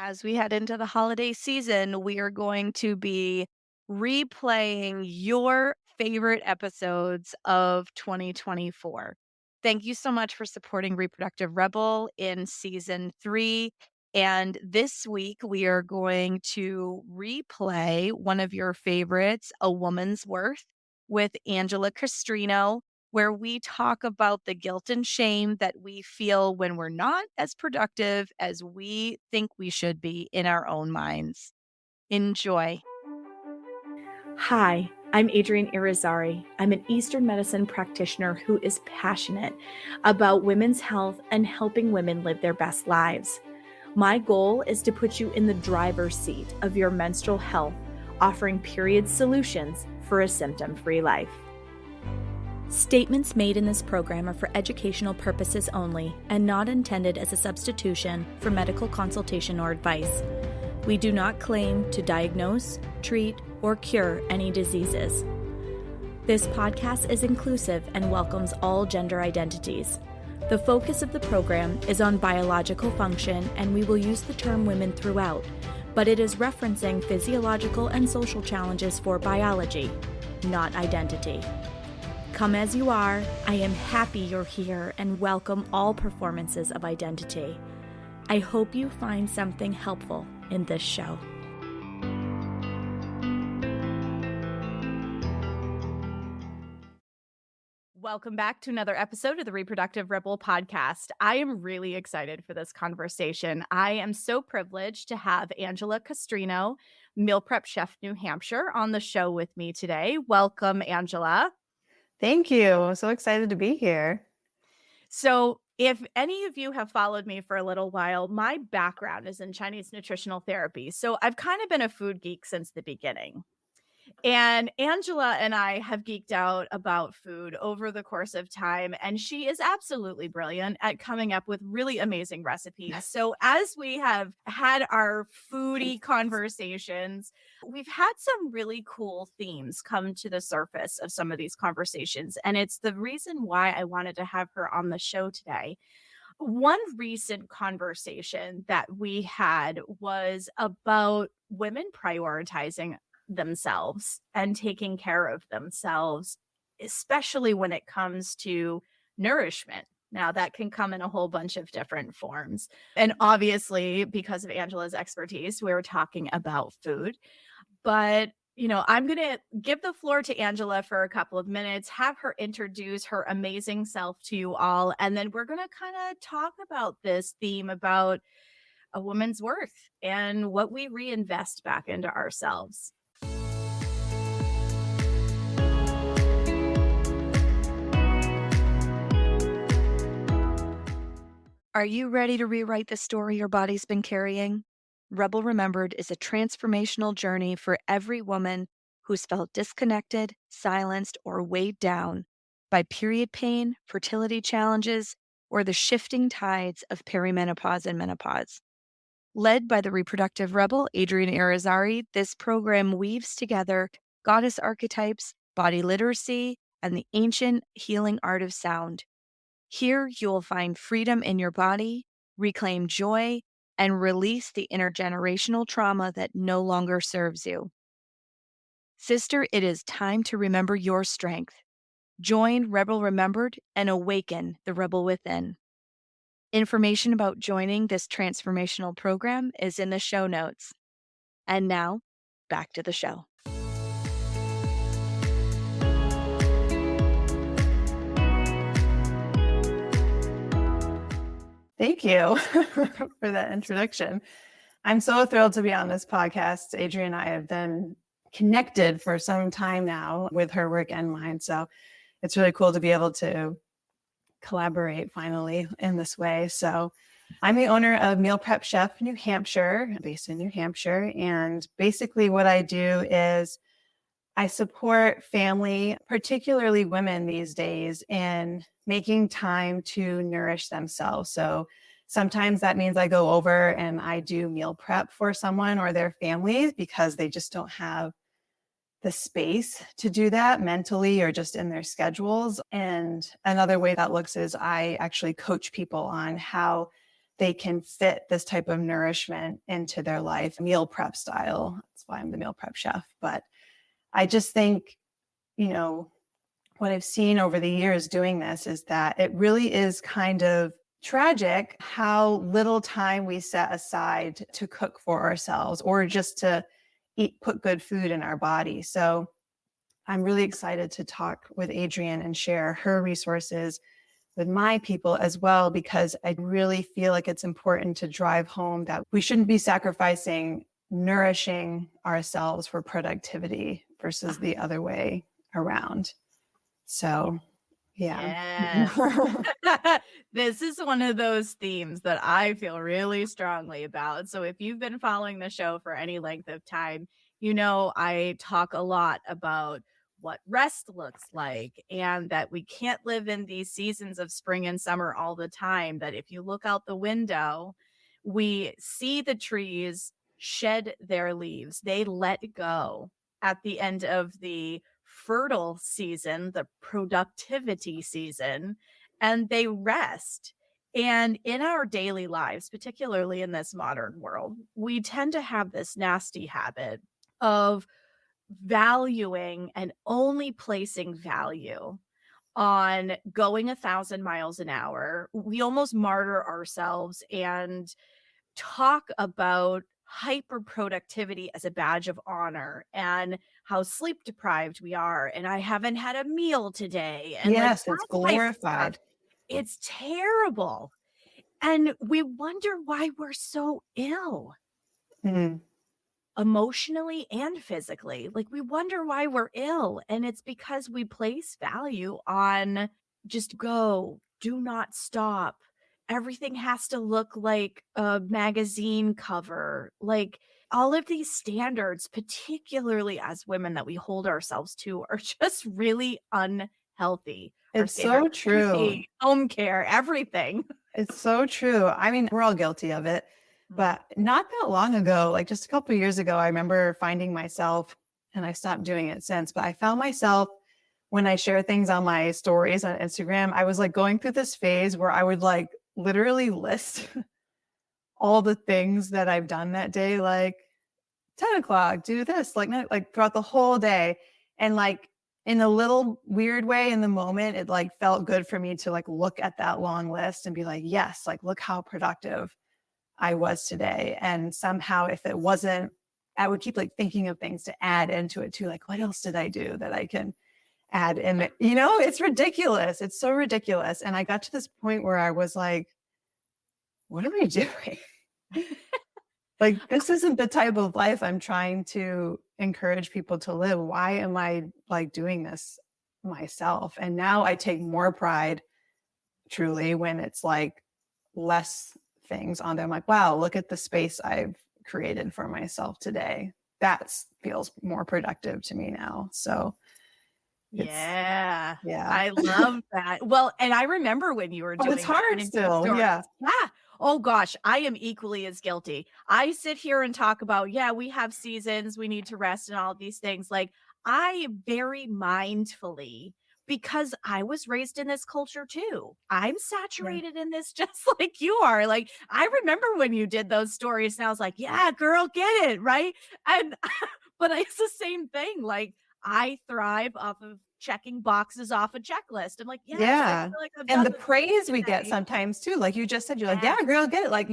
As we head into the holiday season, we are going to be replaying your favorite episodes of 2024. Thank you so much for supporting Reproductive Rebel in season 3. And this week, we are going to replay one of your favorites, A Woman's Worth, with Angela Castrigno, where we talk about the guilt and shame that we feel when we're not as productive as we think we should be in our own minds. Enjoy. Hi, I'm Adrienne Irizarry. I'm an Eastern medicine practitioner who is passionate about women's health and helping women live their best lives. My goal is to put you in the driver's seat of your menstrual health, offering period solutions for a symptom-free life. Statements made in this program are for educational purposes only and not intended as a substitution for medical consultation or advice. We do not claim to diagnose, treat, or cure any diseases. This podcast is inclusive and welcomes all gender identities. The focus of the program is on biological function, and we will use the term women throughout, but it is referencing physiological and social challenges for biology, not identity. Come as you are, I am happy you're here and welcome all performances of identity. I hope you find something helpful in this show. Welcome back to another episode of the Reproductive Rebel podcast. I am really excited for this conversation. I am so privileged to have Angela Castrigno, meal prep chef, New Hampshire, on the show with me today. Welcome, Angela. Thank you. I'm so excited to be here. So, if any of you have followed me for a little while, my background is in Chinese nutritional therapy. So, I've kind of been a food geek since the beginning. And Angela and I have geeked out about food over the course of time, and she is absolutely brilliant at coming up with really amazing recipes. So, as we have had our foodie conversations, we've had some really cool themes come to the surface of some of these conversations. And it's the reason why I wanted to have her on the show today. One recent conversation that we had was about women prioritizing themselves and taking care of themselves, especially when it comes to nourishment. Now, that can come in a whole bunch of different forms. And obviously, because of Angela's expertise, we were talking about food. But I'm going to give the floor to Angela for a couple of minutes, have her introduce her amazing self to you all, and then we're going to kind of talk about this theme about a woman's worth and what we reinvest back into ourselves. Are you ready to rewrite the story your body's been carrying? Rebel Remembered is a transformational journey for every woman who's felt disconnected, silenced, or weighed down by period pain, fertility challenges, or the shifting tides of perimenopause and menopause. Led by the reproductive rebel, Adrienne Irizarry, this program weaves together goddess archetypes, body literacy, and the ancient healing art of sound. Here, you will find freedom in your body, reclaim joy, and release the intergenerational trauma that no longer serves you. Sister, it is time to remember your strength. Join Rebel Remembered and awaken the rebel within. Information about joining this transformational program is in the show notes. And now, back to the show. Thank you for that introduction. I'm so thrilled to be on this podcast. Adrienne and I have been connected for some time now with her work and mine. So it's really cool to be able to collaborate finally in this way. So I'm the owner of Meal Prep Chef New Hampshire, based in New Hampshire. And basically what I do is I support family, particularly women these days, in making time to nourish themselves. So sometimes that means I go over and I do meal prep for someone or their families because they just don't have the space to do that mentally or just in their schedules. And another way that looks is I actually coach people on how they can fit this type of nourishment into their life, meal prep style. That's why I'm the meal prep chef. But I just think, what I've seen over the years doing this is that it really is kind of tragic how little time we set aside to cook for ourselves or just to put good food in our body. So I'm really excited to talk with Adrienne and share her resources with my people as well, because I really feel like it's important to drive home that we shouldn't be sacrificing nourishing ourselves for productivity versus the other way around. So, yeah. This is one of those themes that I feel really strongly about. So if you've been following the show for any length of time, I talk a lot about what rest looks like, and that we can't live in these seasons of spring and summer all the time, that if you look out the window, we see the trees shed their leaves. They let go at the end of the fertile season, the productivity season, and they rest. And in our daily lives, particularly in this modern world, we tend to have this nasty habit of valuing and only placing value on going 1,000 miles an hour. We almost martyr ourselves and talk about hyper productivity as a badge of honor, and how sleep deprived we are. And I haven't had a meal today. And yes, like, it's glorified. it's terrible. And we wonder why we're so ill. Emotionally and physically. Like, we wonder why we're ill, and it's because we place value on just go, do not stop. Everything has to look like a magazine cover. Like, all of these standards, particularly as women, that we hold ourselves to are just really unhealthy. It's so true. Home care, everything. It's so true. I mean, we're all guilty of it. But not that long ago, like just a couple of years ago, I remember finding myself, and I stopped doing it since, but I found myself when I share things on my stories on Instagram, I was like going through this phase where I would like literally list all the things that I've done that day, like 10 o'clock, do this, like throughout the whole day. And like in a little weird way in the moment, it like felt good for me to like look at that long list and be like, yes, like look how productive I was today. And somehow if it wasn't, I would keep like thinking of things to add into it too. Like, what else did I do that I can add in? It's ridiculous. It's so ridiculous. And I got to this point where I was like, what am I doing? Like, this isn't the type of life I'm trying to encourage people to live. Why am I like doing this myself? And now I take more pride truly when it's like less things on there. I'm like, wow, look at the space I've created for myself today. That feels more productive to me now. So yeah, I love that. Well, and I remember when you were doing it's hard still. Yeah. Oh gosh, I am equally as guilty. I sit here and talk about, we have seasons, we need to rest and all of these things. Like, I very mindfully, because I was raised in this culture too. I'm saturated in this just like you are. Like, I remember when you did those stories and I was like, yeah, girl, get it. Right. And, but it's the same thing. Like, I thrive off of checking boxes off a checklist. I'm like, I feel like I've done and the praise we get sometimes too. Like you just said, you're like, yeah, girl, get it. Like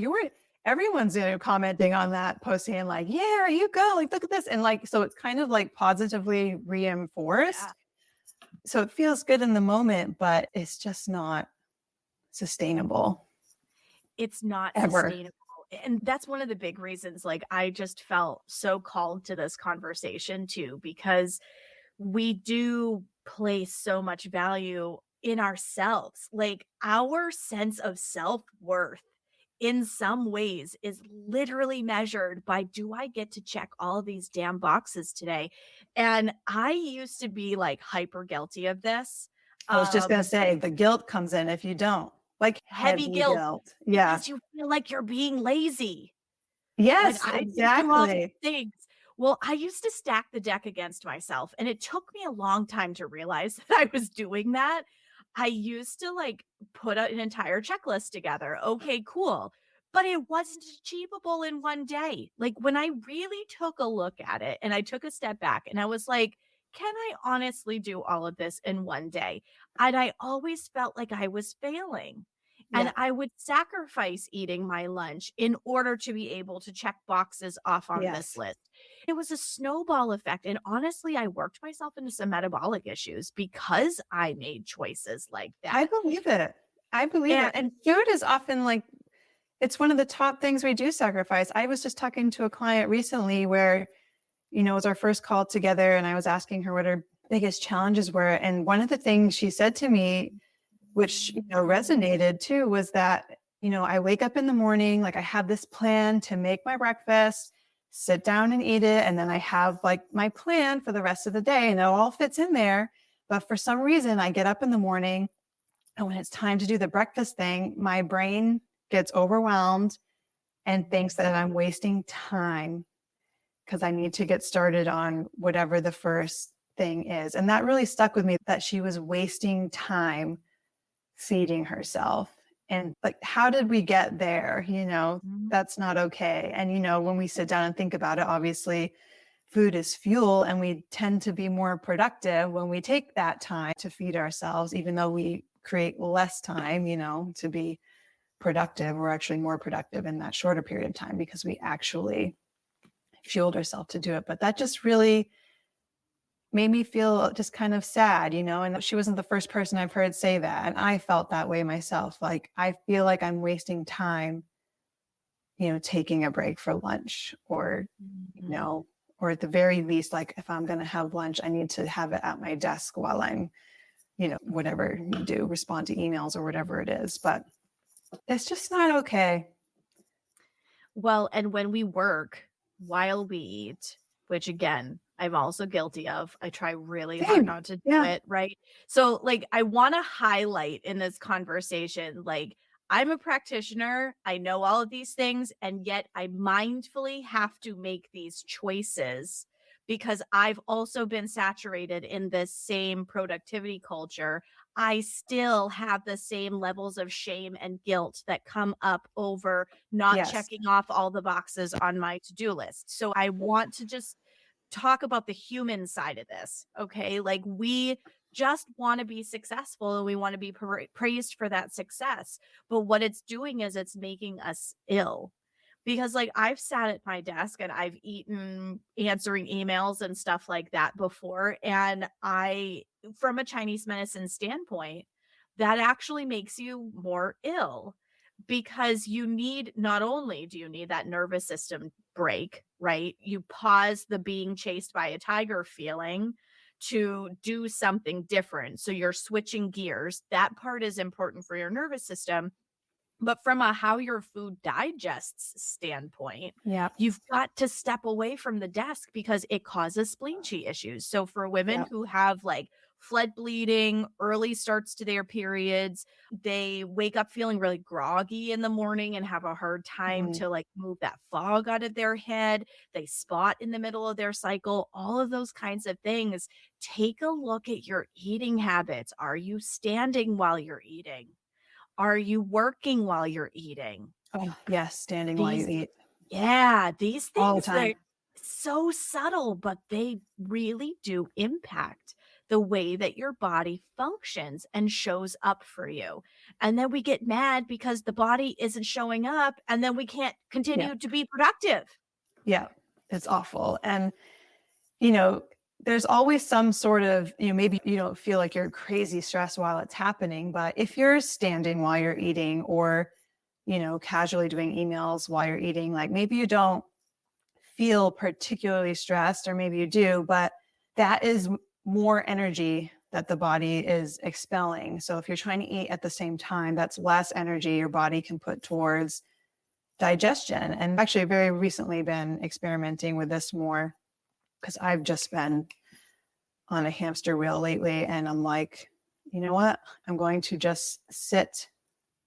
everyone's commenting on that, posting like, yeah, you go, like, look at this. And like, so it's kind of like positively reinforced. Yeah. So it feels good in the moment, but it's just not sustainable. It's not ever sustainable. And that's one of the big reasons, like, I just felt so called to this conversation too, because we do place so much value in ourselves. Like, our sense of self-worth in some ways is literally measured by, do I get to check all of these damn boxes today? And I used to be like hyper guilty of this. I was just going to say, the guilt comes in if you don't. Like heavy guilt. Yeah. Because you feel like you're being lazy. Yes, like, exactly. Things. Well, I used to stack the deck against myself, and it took me a long time to realize that I was doing that. I used to like put an entire checklist together. Okay, cool. but it wasn't achievable in one day. Like when I really took a look at it and I took a step back and I was like, can I honestly do all of this in one day? And I always felt like I was failing. And Yeah. I would sacrifice eating my lunch in order to be able to check boxes off on this Yes. list. It was a snowball effect. And honestly, I worked myself into some metabolic issues because I made choices like I that. believe it. I believe it. And And food is often like, it's one of the top things we do sacrifice. I was just talking to a client recently where, it was our first call together and I was asking her what her biggest challenges were. And one of the things she said to me, which, resonated too, was that, I wake up in the morning, like I have this plan to make my breakfast, sit down and eat it. And then I have like my plan for the rest of the day and it all fits in there. But for some reason, I get up in the morning and when it's time to do the breakfast thing, my brain gets overwhelmed and thinks that I'm wasting time because I need to get started on whatever the first thing is. And that really stuck with me, that she was wasting time feeding herself. And like, how did we get there? That's not okay. And, when we sit down and think about it, obviously food is fuel and we tend to be more productive when we take that time to feed ourselves, even though we create less time, to be productive. We're actually more productive in that shorter period of time because we actually fueled ourselves to do it. But that just really made me feel just kind of sad, and she wasn't the first person I've heard say that. And I felt that way myself. Like, I feel like I'm wasting time, taking a break for lunch or, or at the very least, like if I'm going to have lunch, I need to have it at my desk while I'm, whatever you do, respond to emails or whatever it is. But it's just not okay. well, and when we work while we eat, which again, I'm also guilty of, I try really hard Same. not to do Yeah. it, right? So, like, I want to highlight in this conversation, like, I'm a practitioner, I know all of these things, and yet I mindfully have to make these choices because I've also been saturated in this same productivity culture. I still have the same levels of shame and guilt that come up over not Yes. checking off all the boxes on my to-do list. So I want to just talk about the human side of this. Okay. Like, we just want to be successful and we want to be praised for that success. But what it's doing is it's making us ill. Because, like, I've sat at my desk and I've eaten answering emails and stuff like that before. And from a Chinese medicine standpoint, that actually makes you more ill because not only do you need that nervous system break, right? You pause the being chased by a tiger feeling to do something different. So you're switching gears. That part is important for your nervous system. But from a how your food digests standpoint, Yeah. you've got to step away from the desk because it causes spleen chi issues. So for women Yeah. who have like flood bleeding, early starts to their periods, they wake up feeling really groggy in the morning and have a hard time Mm. to like move that fog out of their head. They spot in the middle of their cycle, all of those kinds of things. Take a look at your eating habits. Are you standing while you're eating? Are you working while you're eating? Oh, yes. Standing while you These eat these all the things, time. they're so subtle, but they really do impact the way that your body functions and shows up for you. And then we get mad because the body isn't showing up, and then we can't Yeah. continue to be productive. Yeah. It's awful. And, you know, there's always some sort of, maybe you don't feel like you're crazy stressed while it's happening, but if you're standing while you're eating or, casually doing emails while you're eating, like maybe you don't feel particularly stressed, or maybe you do, but that is more energy that the body is expelling. So if you're trying to eat at the same time, that's less energy your body can put towards digestion. And actually, very recently been experimenting with this more because I've just been on a hamster wheel lately. And I'm like, you know what? I'm going to just sit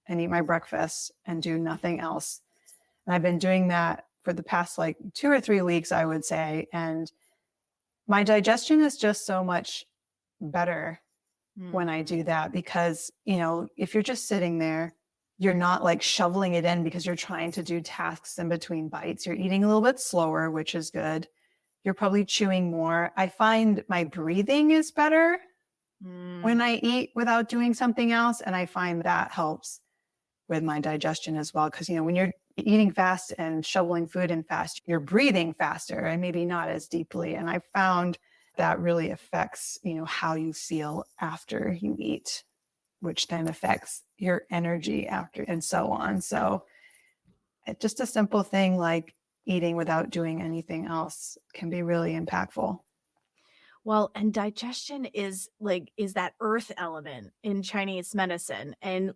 and eat my breakfast and do nothing else. And I've been doing that for the past like 2 or 3 weeks, I would say. And my digestion is just so much better when I do that because, if you're just sitting there, You're not like shoveling it in because you're trying to do tasks in between bites. You're eating a little bit slower, which is good. You're probably chewing more. I find my breathing is better when I eat without doing something else. And I find that helps with my digestion as well. Because, when you're eating fast and shoveling food in fast, you're breathing faster and maybe not as deeply. And I found that really affects, how you feel after you eat, which then affects your energy after and so on. So just a simple thing like eating without doing anything else can be really impactful. Well, and digestion is that earth element in Chinese medicine. And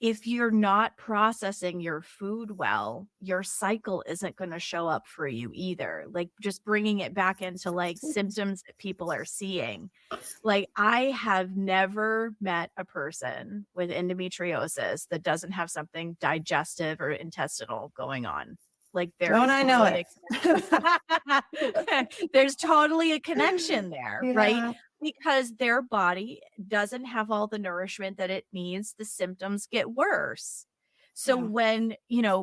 if you're not processing your food well, your cycle isn't going to show up for you either. Just bringing it back into symptoms that people are seeing. I have never met a person with endometriosis that doesn't have something digestive or intestinal going on. Don't I know it? There's totally a connection there, Yeah. right? Because their body doesn't have all the nourishment that it needs, the symptoms get worse. So when,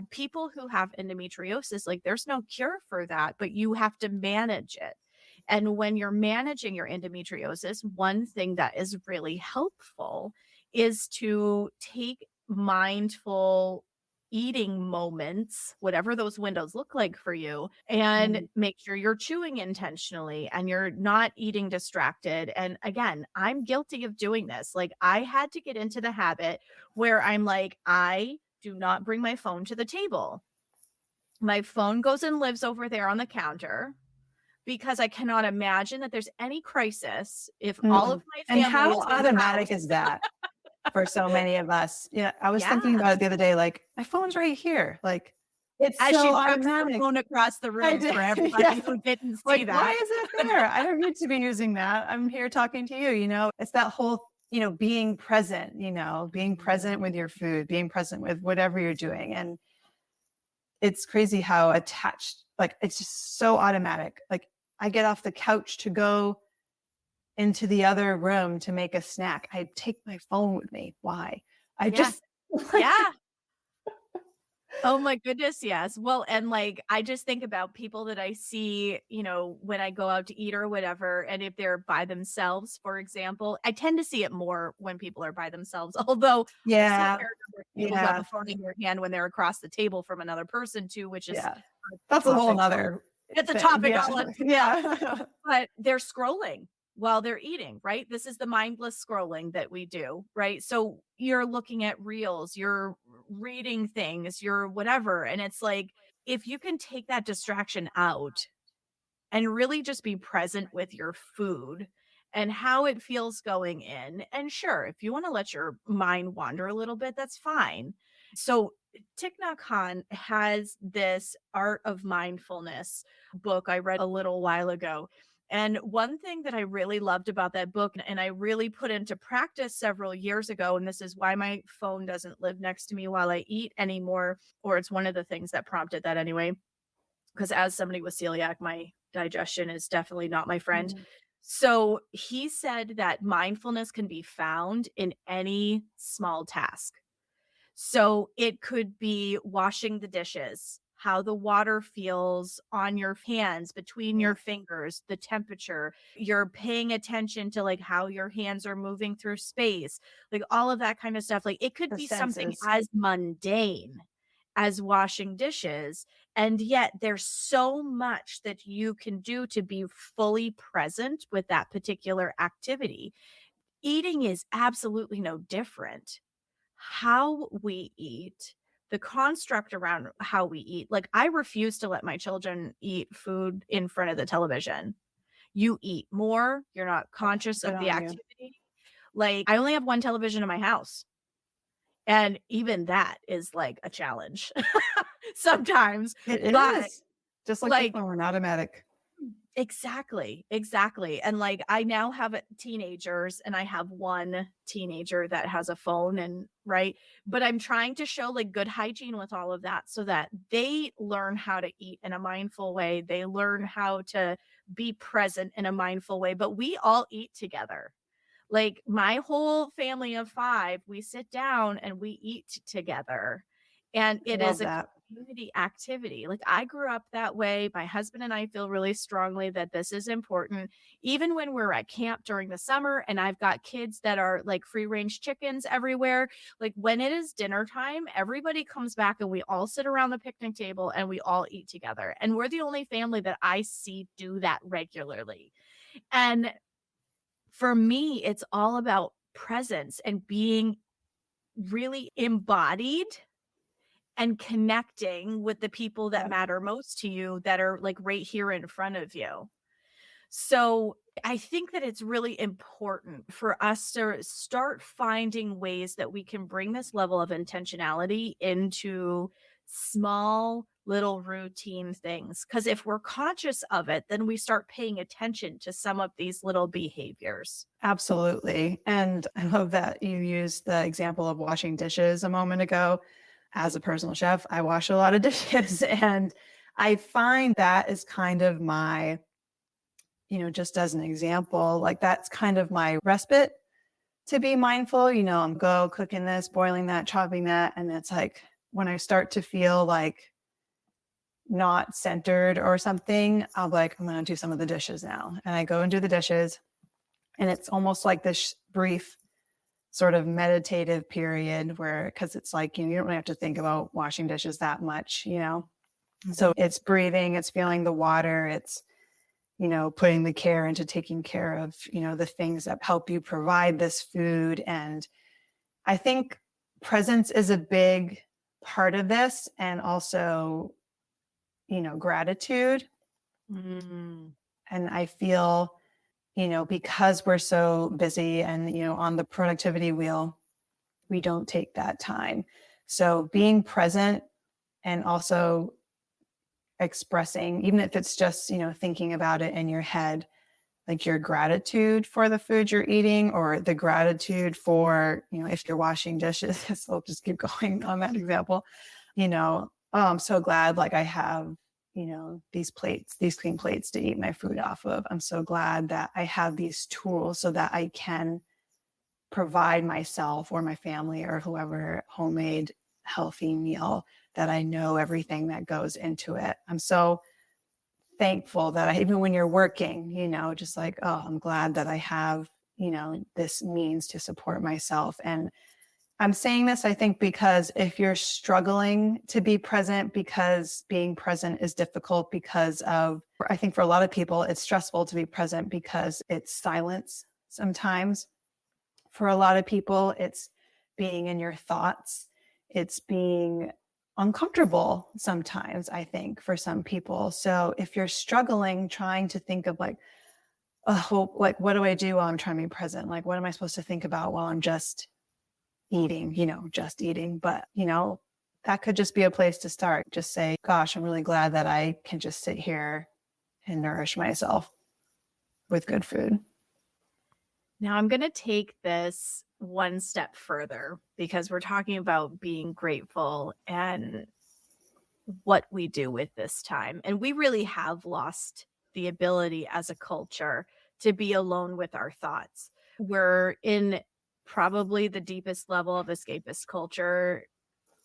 people who have endometriosis, there's no cure for that, but you have to manage it. And when you're managing your endometriosis, one thing that is really helpful is to take mindful eating moments, whatever those windows look like for you, and make sure you're chewing intentionally and you're not eating distracted. And again, I'm guilty of doing this. I had to get into the habit where I'm I do not bring my phone to the table. My phone goes and lives over there on the counter because I cannot imagine that there's any crisis if all of my family and how is in the automatic house. is that for so many of us? Yeah, I was thinking about it the other day, my phone's right here. It's As so she automatic. her phone across the room for everybody who didn't see that. Why is it there? I don't need to be using that. I'm here talking to you. It's that whole, being present, being present with your food, being present with whatever you're doing. And it's crazy how attached, it's just so automatic. I get off the couch to go into the other room to make a snack. I take my phone with me. Why? Yeah. Oh my goodness, yes. Well, and I just think about people that I see, when I go out to eat or whatever, and if they're by themselves, for example, I tend to see it more when people are by themselves. Although, yeah, people who have a phone in their hand when they're across the table from another person too, which is that's a whole nother. It's a topic. But they're scrolling while they're eating, right? This is the mindless scrolling that we do, right? So you're looking at reels, you're reading things, you're whatever. And it's if you can take that distraction out and really just be present with your food and how it feels going in. And sure, if you want to let your mind wander a little bit, that's fine. So Thich Nhat Hanh has this Art of Mindfulness book I read a little while ago. And one thing that I really loved about that book, and I really put into practice several years ago, and this is why my phone doesn't live next to me while I eat anymore, or it's one of the things that prompted that anyway, because as somebody with celiac, my digestion is definitely not my friend. So he said that mindfulness can be found in any small task. So it could be washing the dishes, how the water feels on your hands, between your fingers, the temperature, you're paying attention to how your hands are moving through space, all of that kind of stuff. It could be something as mundane as washing dishes. And yet there's so much that you can do to be fully present with that particular activity. Eating is absolutely no different. How we eat, the construct around how we eat. I refuse to let my children eat food in front of the television. You eat more, you're not conscious of the activity. I only have one television in my house. And even that is a challenge sometimes. It is. Just like the phone, automatic. Exactly. And I now have teenagers, and I have one teenager that has a phone, and right. But I'm trying to show good hygiene with all of that so that they learn how to eat in a mindful way. They learn how to be present in a mindful way, but we all eat together. Like my whole family of 5, we sit down and we eat together. And I it is love a that. community activity. Like I grew up that way. My husband and I feel really strongly that this is important. Even when we're at camp during the summer and I've got kids that are like free range chickens everywhere, like when it is dinner time, everybody comes back and we all sit around the picnic table and we all eat together. And we're the only family that I see do that regularly. And for me, it's all about presence and being really embodied and connecting with the people that Yeah, matter most to you that are like right here in front of you. So I think that it's really important for us to start finding ways that we can bring this level of intentionality into small little routine things. Because if we're conscious of it, then we start paying attention to some of these little behaviors. absolutely. And I love that you used the example of washing dishes a moment ago. As a personal chef, I wash a lot of dishes, and I find that is kind of my, just as an example, like that's kind of my respite to be mindful. I'm go cooking this, boiling that, chopping that. And it's like when I start to feel like not centered or something, I'll be like, I'm going to do some of the dishes now. And I go and do the dishes. And it's almost like this brief sort of meditative period where, because it's like, you don't really have to think about washing dishes that much. So it's breathing, it's feeling the water, it's, putting the care into taking care of, the things that help you provide this food. And I think presence is a big part of this, and also, gratitude. Mm. And I feel, because we're so busy and, on the productivity wheel, we don't take that time. So being present and also expressing, even if it's just, thinking about it in your head, like your gratitude for the food you're eating, or the gratitude for, if you're washing dishes, so I'll just keep going on that example, oh, I'm so glad like I have, these plates, these clean plates to eat my food off of. I'm so glad that I have these tools so that I can provide myself or my family or whoever homemade healthy meal, that I know everything that goes into it. I'm so thankful that even when you're working, just like, oh, I'm glad that I have, this means to support myself. And I'm saying this, I think, because if you're struggling to be present, because being present is difficult because of, I think for a lot of people, it's stressful to be present because it's silence sometimes. For a lot of people, it's being in your thoughts. It's being uncomfortable sometimes, I think, for some people. So if you're struggling trying to think of like, oh, well, like, what do I do while I'm trying to be present? Like, what am I supposed to think about while I'm just eating, just eating? But, that could just be a place to start. Just say, gosh, I'm really glad that I can just sit here and nourish myself with good food. Now I'm going to take this one step further because we're talking about being grateful and what we do with this time. And we really have lost the ability as a culture to be alone with our thoughts. We're in probably the deepest level of escapist culture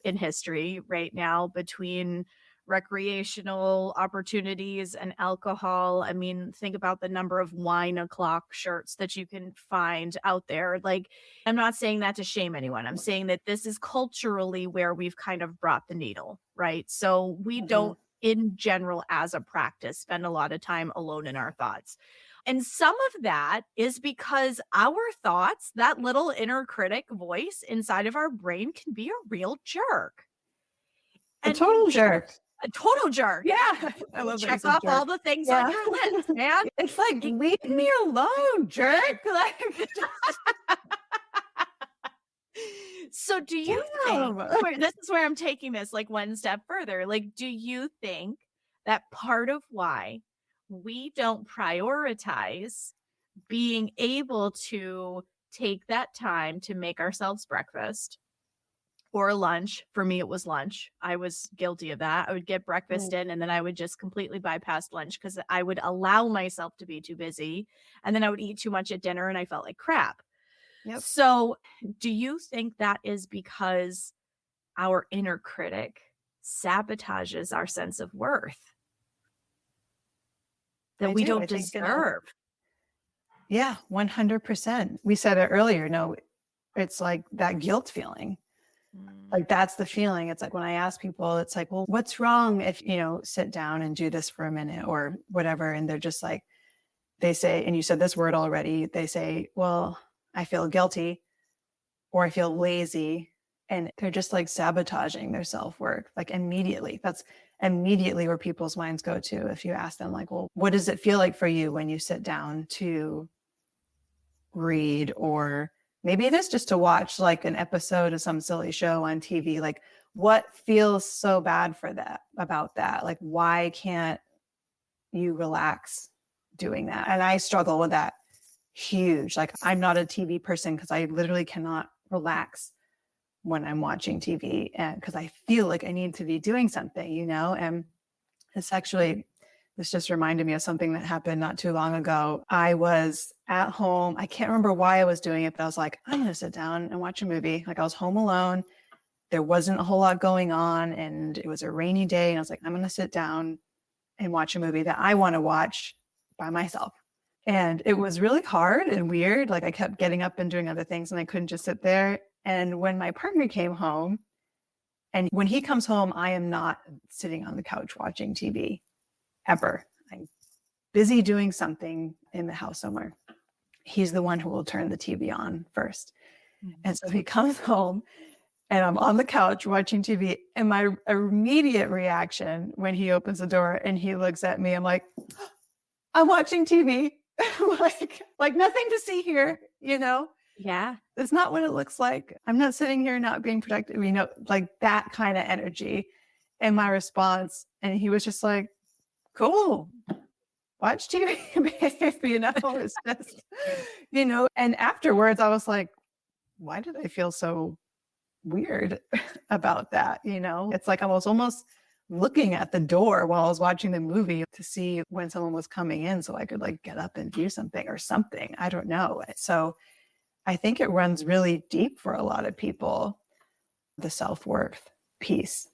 in history right now, between recreational opportunities and alcohol. I mean, think about the number of wine o'clock shirts that you can find out there. Like, I'm not saying that to shame anyone. I'm saying that this is culturally where we've kind of brought the needle, right? So we don't, in general, as a practice, spend a lot of time alone in our thoughts. And some of that is because our thoughts, that little inner critic voice inside of our brain, can be a real jerk. A total jerk. A total jerk. Yeah. I love that. Check off all the things on your list, man. It's like, leave me alone, jerk. Like, so do you think, this is where I'm taking this like one step further. Like, do you think that part of why we don't prioritize being able to take that time to make ourselves breakfast or lunch? For me, it was lunch. I was guilty of that. I would get breakfast in and then I would just completely bypass lunch because I would allow myself to be too busy. And then I would eat too much at dinner and I felt like crap. Yep. So, do you think that is because our inner critic sabotages our sense of worth that I we do. don't I think, deserve? yeah, 100%. We said it earlier. No, it's like that guilt feeling. Mm. Like that's the feeling. It's like when I ask people, it's like, well, what's wrong if, sit down and do this for a minute or whatever. And they're just like, they say, and you said this word already, they say, well, I feel guilty or I feel lazy. And they're just like sabotaging their self-worth, like immediately. That's immediately where people's minds go to. If you ask them like, well, what does it feel like for you when you sit down to read, or maybe it is just to watch like an episode of some silly show on TV, like what feels so bad for that about that? Like, why can't you relax doing that? And I struggle with that huge. Like, I'm not a TV person because I literally cannot relax when I'm watching TV, and because I feel like I need to be doing something, and it's actually, this just reminded me of something that happened not too long ago. I was at home. I can't remember why I was doing it, but I was like, I'm going to sit down and watch a movie. Like, I was home alone. There wasn't a whole lot going on, and it was a rainy day. And I was like, I'm going to sit down and watch a movie that I want to watch by myself. And it was really hard and weird. Like, I kept getting up and doing other things, and I couldn't just sit there. And when my partner came home, and when he comes home, I am not sitting on the couch watching TV ever. I'm busy doing something in the house somewhere. He's the one who will turn the TV on first. And so he comes home and I'm on the couch watching TV. And my immediate reaction when he opens the door and he looks at me, I'm like, I'm watching TV. like nothing to see here, Yeah. It's not what it looks like. I'm not sitting here not being productive, like that kind of energy. And my response, and he was just like, cool, watch TV, babe, it's just, and afterwards I was like, why did I feel so weird about that? It's like I was almost looking at the door while I was watching the movie to see when someone was coming in so I could like get up and do something or something. I don't know. So I think it runs really deep for a lot of people, the self-worth piece.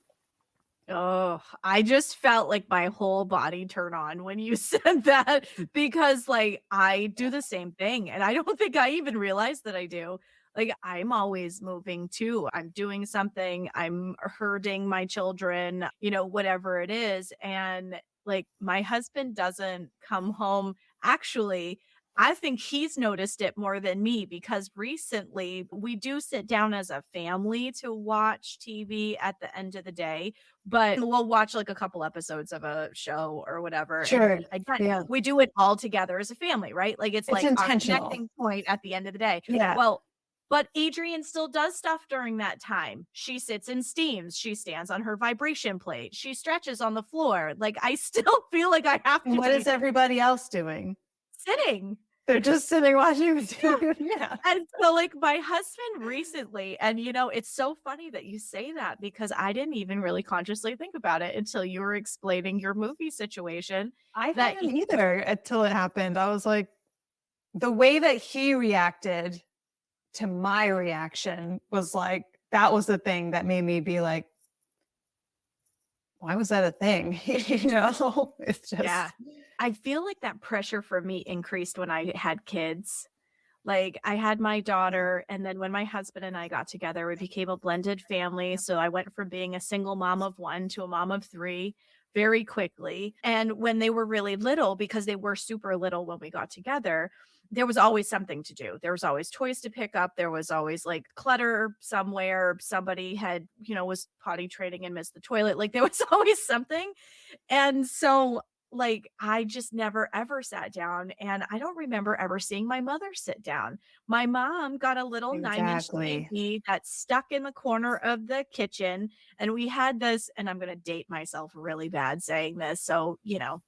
Oh, I just felt like my whole body turn on when you said that because like I do the same thing and I don't think I even realize that I do. Like I'm always moving too. I'm doing something, I'm herding my children, whatever it is. And like my husband doesn't come home. Actually, I think he's noticed it more than me because recently we do sit down as a family to watch TV at the end of the day, but we'll watch like a couple episodes of a show or whatever. Sure. And again, Yeah. we do it all together as a family, right? Like it's like our intentional. connecting point at the end of the day. Yeah. Well, but Adrienne still does stuff during that time. She sits and steams. She stands on her vibration plate. She stretches on the floor. Like I still feel like I have to. And what is everybody else doing? Sitting. They're just sitting watching the TV. Yeah. And so like my husband recently, and it's so funny that you say that because I didn't even really consciously think about it until you were explaining your movie situation. I That hadn't either until it happened. I was like, the way that he reacted to my reaction was like, that was the thing that made me be like, why was that a thing? It's just, Yeah. I feel like that pressure for me increased when I had kids. Like I had my daughter, and then when my husband and I got together, we became a blended family. So I went from being a single mom of one to a mom of three very quickly. And when they were really little, because they were super little when we got together, there was always something to do. There was always toys to pick up. There was always like clutter somewhere. Somebody had, was potty training and missed the toilet. Like there was always something. And so like I just never ever sat down, and I don't remember ever seeing my mother sit down. My mom got a little 9-inch Exactly. TV that stuck in the corner of the kitchen, and we had this, and I'm going to date myself really bad saying this, so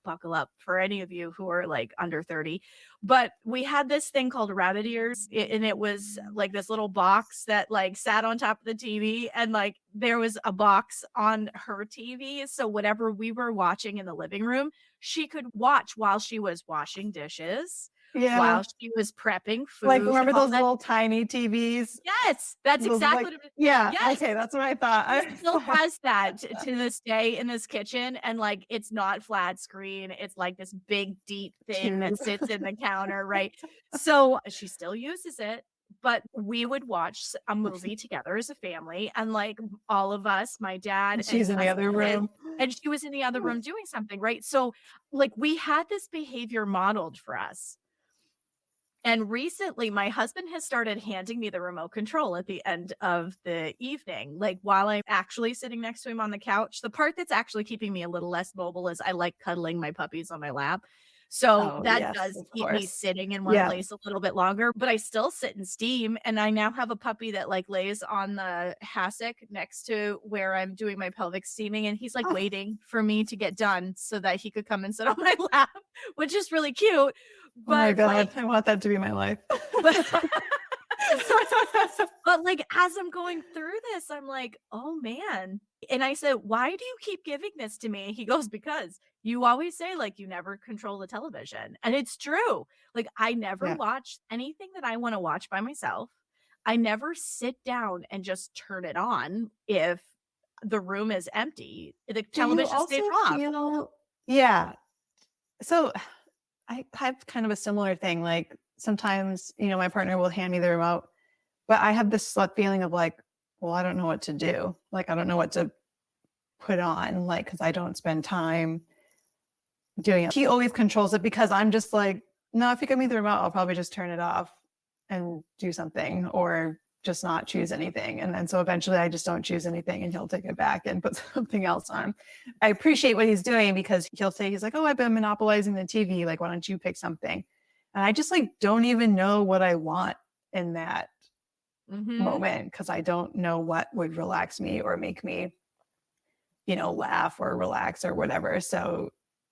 buckle up for any of you who are like under 30, but we had this thing called rabbit ears, and it was like this little box that like sat on top of the TV, and like there was a box on her TV, so whatever we were watching in the living room she could watch while she was washing dishes, Yeah. while she was prepping Like, food, remember all those that. little tiny TVs? Yes, that's Those exactly like what it is. yeah, Yes. okay, that's what I thought. He I still thought has that to this day in his kitchen, and, like, it's not flat screen, it's like this big, deep thing that tube. sits in the counter, right? So, she still uses it, but we would watch a movie together as a family, and, like, all of us, my dad And and she's in the us other kids, room. and she was in the other room doing something, right? So, like, we had this behavior modeled for us. And recently, my husband has started handing me the remote control at the end of the evening, like while I'm actually sitting next to him on the couch. The part that's actually keeping me a little less mobile is I like cuddling my puppies on my lap. So Oh, that yes, does of keep me course. sitting in one Yeah. place a little bit longer, but I still sit and steam. And I now have a puppy that like lays on the hassock next to where I'm doing my pelvic steaming. And he's like Oh, waiting for me to get done so that he could come and sit on my lap, which is really cute. oh my But god, like, I want that to be my life. but but, like, as I'm going through this, I'm like, "Oh, man." And I said, "Why do you keep giving this to me?" He goes, "Because you always say, like, you never control the television." And it's true. Like, I never Yeah. watch anything that I wanna watch by myself. I never sit down and just turn it on if the room is empty. The Do you television stays also off. feel yeah. So, I have kind of a similar thing, like, sometimes, my partner will hand me the remote, but I have this feeling of like, well, I don't know what to do. Like, I don't know what to put on, like, because I don't spend time doing it. He always controls it because I'm just like, no, if you give me the remote, I'll probably just turn it off and do something or just not choose anything. And then so eventually I just don't choose anything and he'll take it back and put something else on. I appreciate what he's doing because he'll say, he's like, oh, I've been monopolizing the TV. Like, why don't you pick something? And I just like don't even know what I want in that Mhm. moment because I don't know what would relax me or make me, laugh or relax or whatever. So,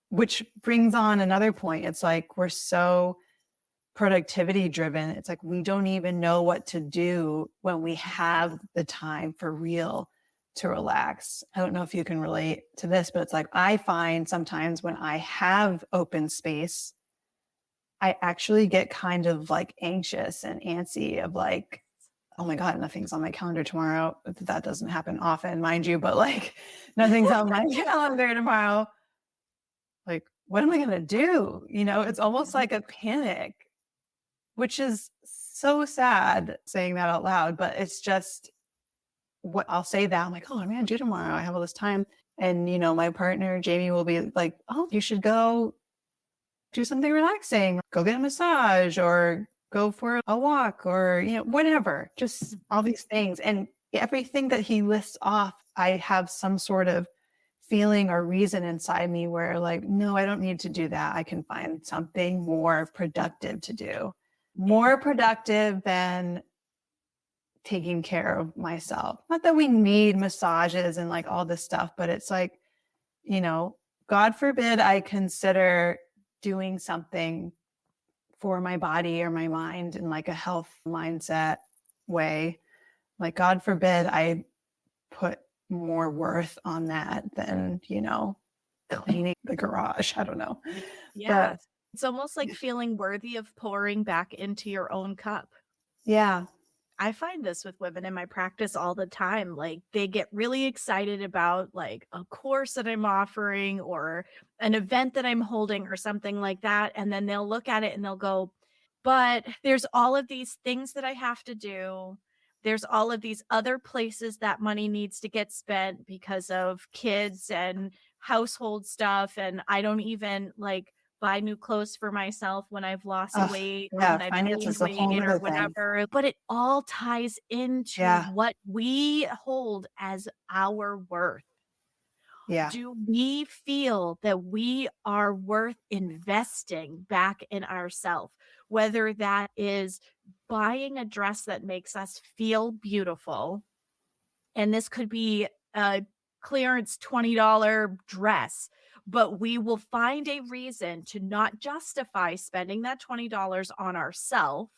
which brings on another point. It's like we're so productivity driven. It's like we don't even know what to do when we have the time for real to relax. I don't know if you can relate to this, but it's like I find sometimes when I have open space, I actually get kind of like anxious and antsy of like, oh my God, nothing's on my calendar tomorrow. That doesn't happen often, mind you, but like nothing's on my calendar tomorrow. Like, what am I going to do? It's almost like a panic, which is so sad saying that out loud, but it's just what I'll say that I'm like, oh, I'm going to do tomorrow. I have all this time. And, my partner, Jamie, will be like, oh, you should go do something relaxing, go get a massage or go for a walk or, whatever, just all these things. And everything that he lists off, I have some sort of feeling or reason inside me where like, no, I don't need to do that. I can find something more productive to do, more productive than taking care of myself. Not that we need massages and like all this stuff, but it's like, God forbid I consider doing something for my body or my mind in like a health mindset way. Like, God forbid I put more worth on that than, cleaning the garage. I don't know. Yeah. But It's almost like feeling worthy of pouring back into your own cup. yeah, I find this with women in my practice all the time. Like they get really excited about like a course that I'm offering or an event that I'm holding or something like that. And then they'll look at it and they'll go, but there's all of these things that I have to do. There's all of these other places that money needs to get spent because of kids and household stuff. And I don't even like buy new clothes for myself when I've lost ugh, weight or yeah, when I've finance gained is a whole weight or nother thing. whatever, but it all ties into Yeah, what we hold as our worth. yeah, Do we feel that we are worth investing back in ourselves? Whether that is buying a dress that makes us feel beautiful, and this could be a clearance $20 dress, but we will find a reason to not justify spending that $20 on ourselves.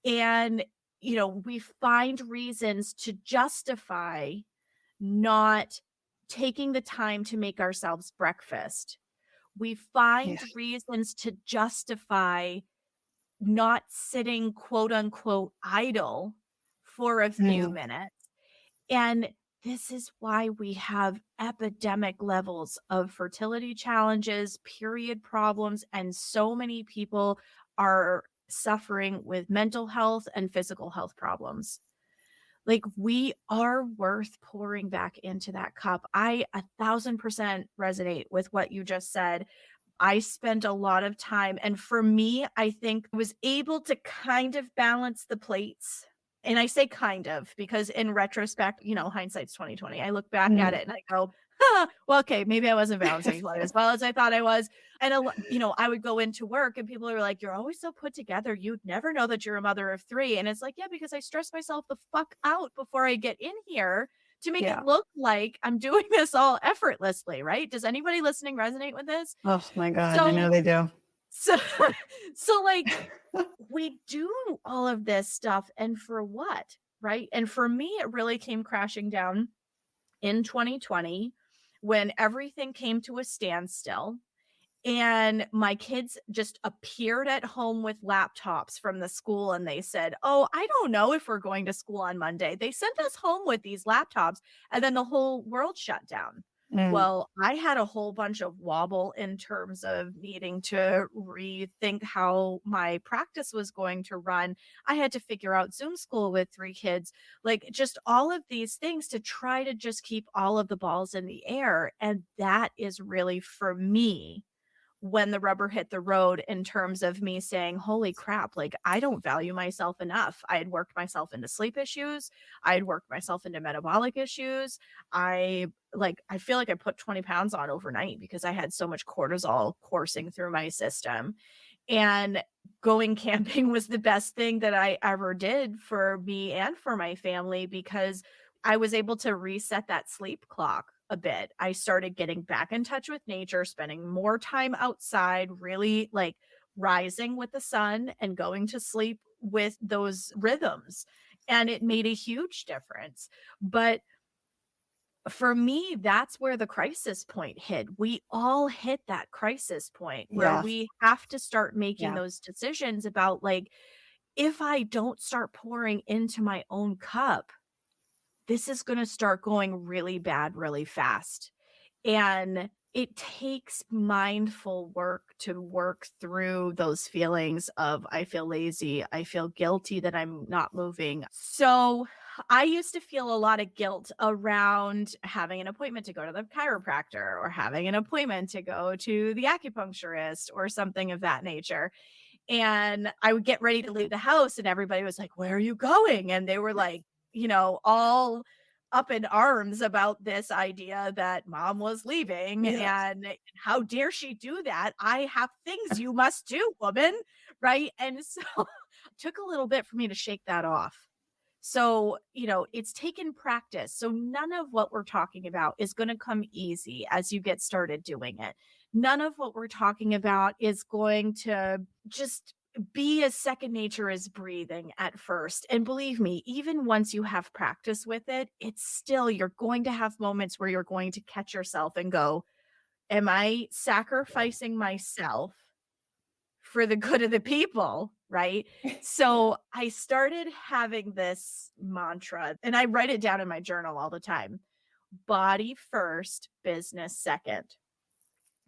And, we find reasons to justify not taking the time to make ourselves breakfast. We find Yeah. reasons to justify not sitting quote unquote idle for a few Mm. minutes. And this is why we have epidemic levels of fertility challenges, period problems, and so many people are suffering with mental health and physical health problems. Like, we are worth pouring back into that cup. I 1000% resonate with what you just said. I spent a lot of time, and for me, I think I was able to kind of balance the plates. And I say kind of because in retrospect, hindsight's 2020. I look back at Mm. it and I go, well, okay, maybe I wasn't balancing quite as well as I thought I was. And I would go into work and people are like, "You're always so put together. You'd never know that you're a mother of three." And it's like, yeah, because I stress myself the fuck out before I get in here to make it Yeah. look like I'm doing this all effortlessly, right? Does anybody listening resonate with this? Oh my God. I So know they do. so so like we do all of this stuff and for what, right? And for me, it really came crashing down in 2020 when everything came to a standstill and my kids just appeared at home with laptops from the school and they said, "Oh, I don't know if we're going to school on Monday." They sent us home with these laptops and then the whole world shut down. Mm. Well, I had a whole bunch of wobble in terms of needing to rethink how my practice was going to run. I had to figure out Zoom school with 3 kids, like just all of these things to try to just keep all of the balls in the air. And that is really for me when the rubber hit the road in terms of me saying, "Holy crap, like I don't value myself enough." I had worked myself into sleep issues. I had worked myself into metabolic issues. I feel like I put 20 pounds on overnight because I had so much cortisol coursing through my system. And going camping was the best thing that I ever did for me and for my family because I was able to reset that sleep clock a bit. I started getting back in touch with nature, spending more time outside, really like rising with the sun and going to sleep with those rhythms. And it made a huge difference. But for me, that's where the crisis point hit. We all hit that crisis point where Yeah. we have to start making Yeah. those decisions about like, if I don't start pouring into my own cup, this is going to start going really bad really fast. And it takes mindful work to work through those feelings of I feel lazy, I feel guilty that I'm not moving. So I used to feel a lot of guilt around having an appointment to go to the chiropractor or having an appointment to go to the acupuncturist or something of that nature. And I would get ready to leave the house and everybody was like, "Where are you going?" And they were like, all up in arms about this idea that mom was leaving Yeah. and how dare she do that? I have things you must do, woman, right? And so it took a little bit for me to shake that off. So, it's taken practice. So none of what we're talking about is going to come easy as you get started doing it. None of what we're talking about is going to just be as second nature as breathing at first. And believe me, even once you have practice with it, it's still, you're going to have moments where you're going to catch yourself and go, "Am I sacrificing myself for the good of the people?" Right? So I started having this mantra and I write it down in my journal all the time: body first, business second.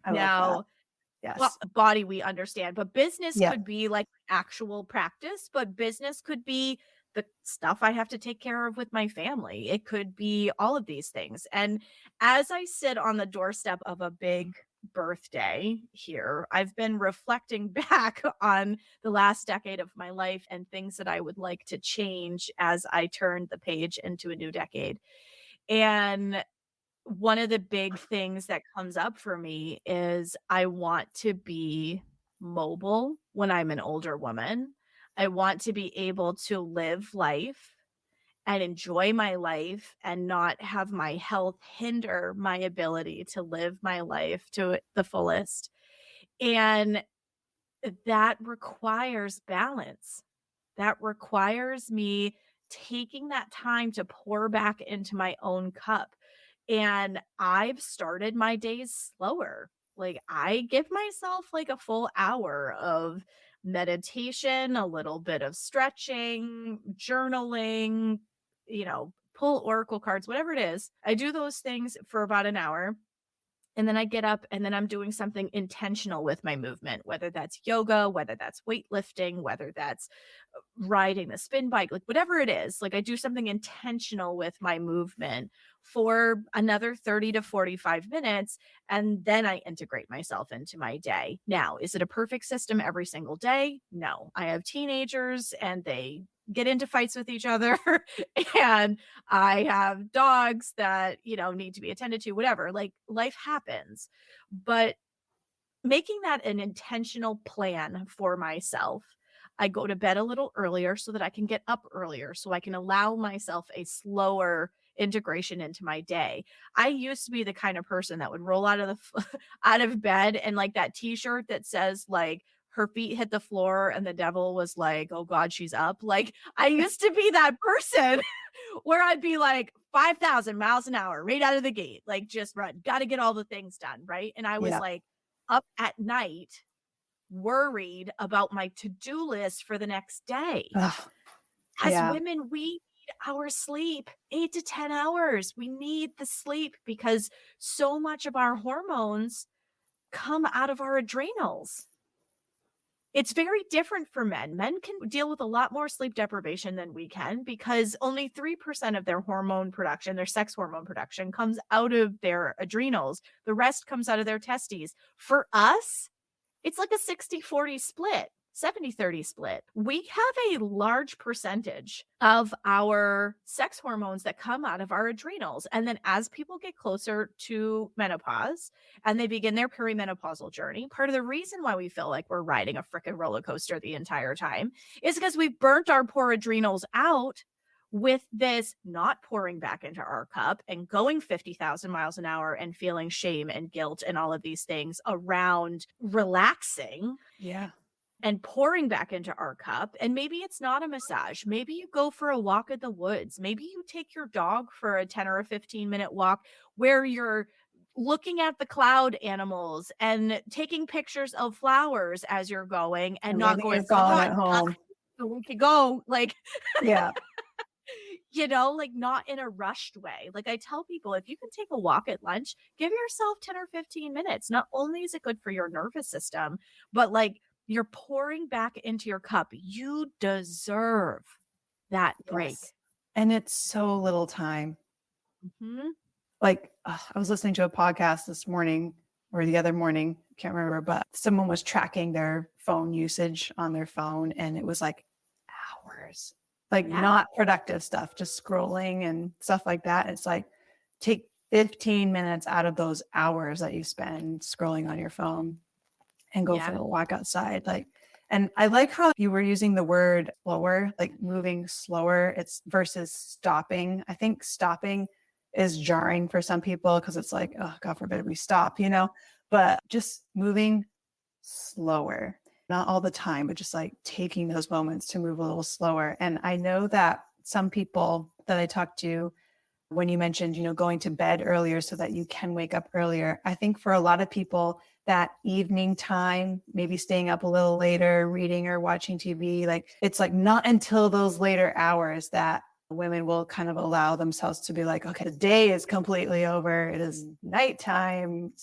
I love that. Now, well, Yes. body we understand, but business Yeah. could be like actual practice, but business could be the stuff I have to take care of with my family. It could be all of these things. And as I sit on the doorstep of a big birthday here, I've been reflecting back on the last decade of my life and things that I would like to change as I turn the page into a new decade. And one of the big things that comes up for me is I want to be mobile when I'm an older woman. I want to be able to live life and enjoy my life and not have my health hinder my ability to live my life to the fullest. And that requires balance. That requires me taking that time to pour back into my own cup. And I've started my days slower. Like I give myself like a full hour of meditation, a little bit of stretching, journaling, pull oracle cards, whatever it is. I do those things for about an hour. And then I get up and then I'm doing something intentional with my movement, whether that's yoga, whether that's weightlifting, whether that's riding the spin bike, like whatever it is. Like I do something intentional with my movement for another 30 to 45 minutes. And then I integrate myself into my day. Now, is it a perfect system every single day? No. I have teenagers and they get into fights with each other and I have dogs that, need to be attended to, whatever. Like life happens. But making that an intentional plan for myself, I go to bed a little earlier so that I can get up earlier, so I can allow myself a slower integration into my day. I used to be the kind of person that would roll out of out of bed and like that t-shirt that says like her feet hit the floor and the devil was like, "Oh God, she's up." Like I used to be that person where I'd be like 5,000 miles an hour right out of the gate, like just run, got to get all the things done. Right. And I was Yeah. like up at night worried about my to-do list for the next day. Ugh, As yeah. women, we need our sleep, 8 to 10 hours. We need the sleep because so much of our hormones come out of our adrenals. It's very different for men. Men can deal with a lot more sleep deprivation than we can because only 3% of their hormone production, their sex hormone production, comes out of their adrenals. The rest comes out of their testes. For us, it's like a 60-40 split, 70-30 split. We have a large percentage of our sex hormones that come out of our adrenals. And then as people get closer to menopause and they begin their perimenopausal journey, part of the reason why we feel like we're riding a freaking roller coaster the entire time is because we've burnt our poor adrenals out with this not pouring back into our cup and going 50,000 miles an hour and feeling shame and guilt and all of these things around relaxing Yeah. and pouring back into our cup. And maybe it's not a massage. Maybe you go for a walk in the woods. Maybe you take your dog for a 10 or a 15-minute walk where you're looking at the cloud animals and taking pictures of flowers as you're going and not Leaving going, your phone God, at home. we could go like Yeah. like not in a rushed way. Like I tell people, if you can take a walk at lunch, give yourself 10 or 15 minutes. Not only is it good for your nervous system, but like you're pouring back into your cup. You deserve that break. Yes. And it's so little time. Mhm. Like I was listening to a podcast this morning or the other morning, can't remember, but someone was tracking their phone usage on their phone and it was like hours, like Yeah. not productive stuff, just scrolling and stuff like that. It's like take 15 minutes out of those hours that you spend scrolling on your phone and go for Yeah. a walk outside. Like, and I like how you were using the word slower, like moving slower. It's versus stopping. I think stopping is jarring for some people because it's like, oh, God forbid we stop, but just moving slower, not all the time, but just like taking those moments to move a little slower. And I know that some people that I talked to, when you mentioned, going to bed earlier so that you can wake up earlier, I think for a lot of people, that evening time, maybe staying up a little later, reading or watching TV, like it's like not until those later hours that women will kind of allow themselves to be like, okay, the day is completely over. It is nighttime,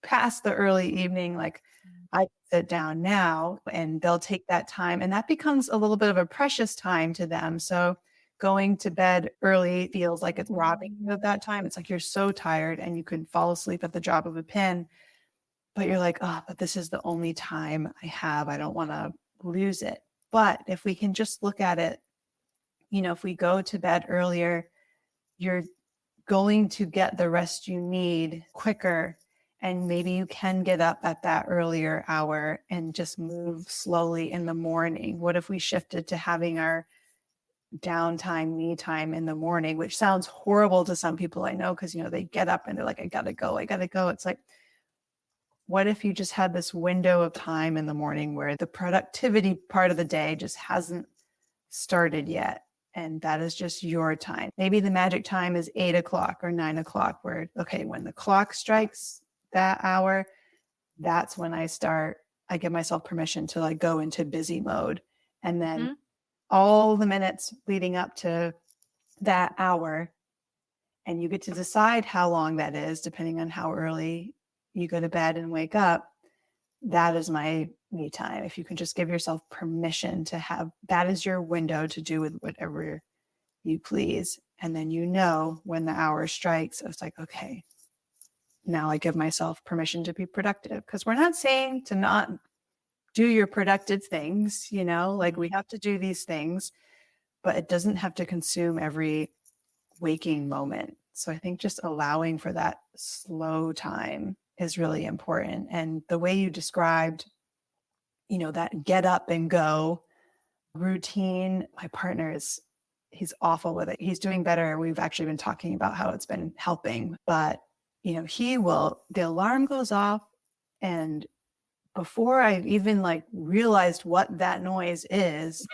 past the early evening. Like I sit down now, and they'll take that time, and that becomes a little bit of a precious time to them. So going to bed early feels like it's robbing you of that time. It's like you're so tired and you can fall asleep at the drop of a pin, but you're like, oh, but this is the only time I have. I don't want to lose it. But if we can just look at it, if we go to bed earlier, you're going to get the rest you need quicker. And maybe you can get up at that earlier hour and just move slowly in the morning. What if we shifted to having our downtime, me time in the morning, which sounds horrible to some people I know, because, they get up and they're like, I gotta go. It's like, what if you just had this window of time in the morning where the productivity part of the day just hasn't started yet? And that is just your time. Maybe the magic time is 8 o'clock or 9 o'clock, where, okay, when the clock strikes that hour, that's when I give myself permission to like go into busy mode. And then Mhm. all the minutes leading up to that hour, and you get to decide how long that is, depending on how early you go to bed and wake up. That is my me time. If you can just give yourself permission to have that is your window to do with whatever you please. And then when the hour strikes, it's like, okay, now I give myself permission to be productive. Because we're not saying to not do your productive things, like we have to do these things, but it doesn't have to consume every waking moment. So I think just allowing for that slow time is really important. And the way you described, that get up and go routine, my partner he's awful with it. He's doing better. We've actually been talking about how it's been helping, but the alarm goes off, and before I even like realized what that noise is,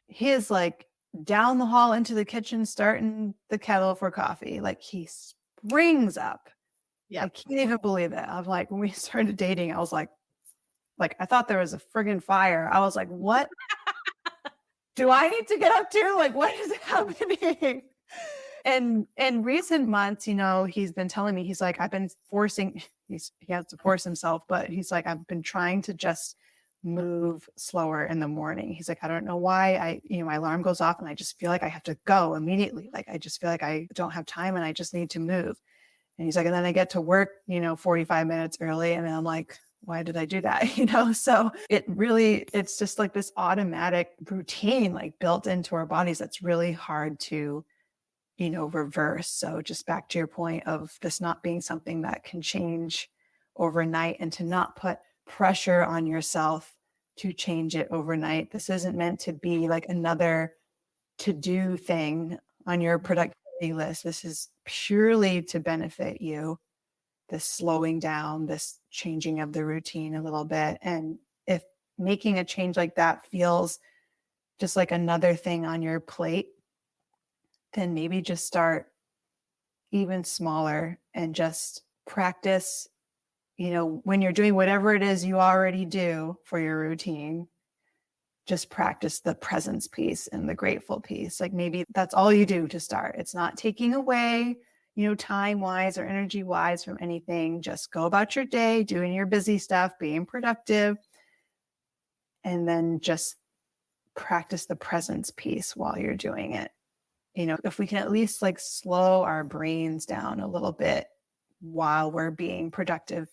he is like down the hall into the kitchen, starting the kettle for coffee. Like he springs up. I Yeah. can't even believe it. I'm like, when we started dating, I was like, I thought there was a friggin' fire. I was like, what do I need to get up to? Like, what is happening? And in recent months, he's been telling me, he's like, I've been he has to force himself, but he's like, I've been trying to just move slower in the morning. He's like, I don't know why my alarm goes off and I just feel like I have to go immediately. Like, I just feel like I don't have time and I just need to move. And he's like, and then I get to work, 45 minutes early. And then I'm like, why did I do that? So it's just like this automatic routine, like built into our bodies. That's really hard to reverse. So just back to your point of this not being something that can change overnight, and to not put pressure on yourself to change it overnight. This isn't meant to be like another to-do thing on your productivity list. This is purely to benefit you, this slowing down, this changing of the routine a little bit. And if making a change like that feels just like another thing on your plate, then maybe just start even smaller and just practice, when you're doing whatever it is you already do for your routine, just practice the presence piece and the grateful piece. Like maybe that's all you do to start. It's not taking away, time wise or energy wise from anything. Just go about your day, doing your busy stuff, being productive, and then just practice the presence piece while you're doing it. If we can at least like slow our brains down a little bit while we're being productive,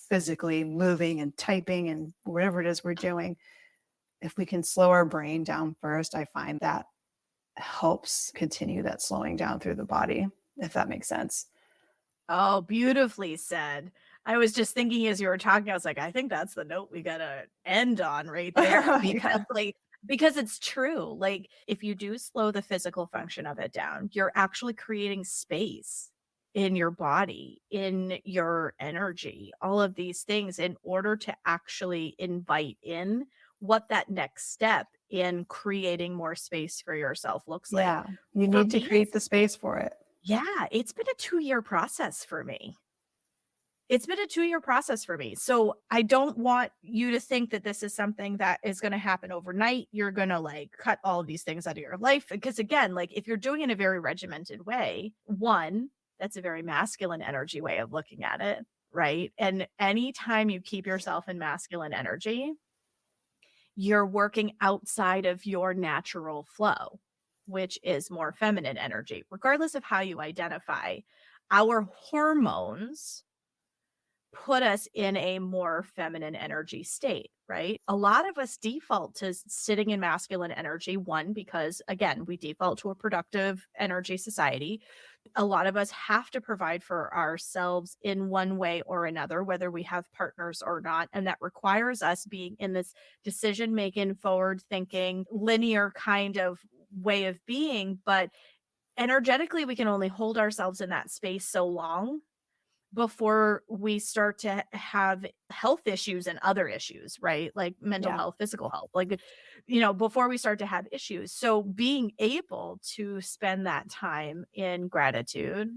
physically moving and typing and whatever it is we're doing, if we can slow our brain down first, I find that helps continue that slowing down through the body, if that makes sense. Oh, beautifully said. I was just thinking as you were talking, I was like, I think that's the note we gotta end on right there because it's true. Like if you do slow the physical function of it down, you're actually creating space in your body, in your energy, all of these things in order to actually invite in what that next step in creating more space for yourself looks like. Yeah, you For need to me, create the space for it. yeah, it's been a 2-year process for me. It's been a 2-year process for me. So I don't want you to think that this is something that is going to happen overnight. You're going to like cut all of these things out of your life. Because again, like if you're doing it in a very regimented way, one, that's a very masculine energy way of looking at it. Right. And anytime you keep yourself in masculine energy, you're working outside of your natural flow, which is more feminine energy, regardless of how you identify. Our hormones put us in a more feminine energy state, right? A lot of us default to sitting in masculine energy, one, because again, we default to a productive energy society. A lot of us have to provide for ourselves in one way or another, whether we have partners or not. And that requires us being in this decision making, forward thinking, linear kind of way of being. But energetically, we can only hold ourselves in that space so long before we start to have health issues and other issues, right? Like mental Yeah. health, physical health, like, before we start to have issues. So being able to spend that time in gratitude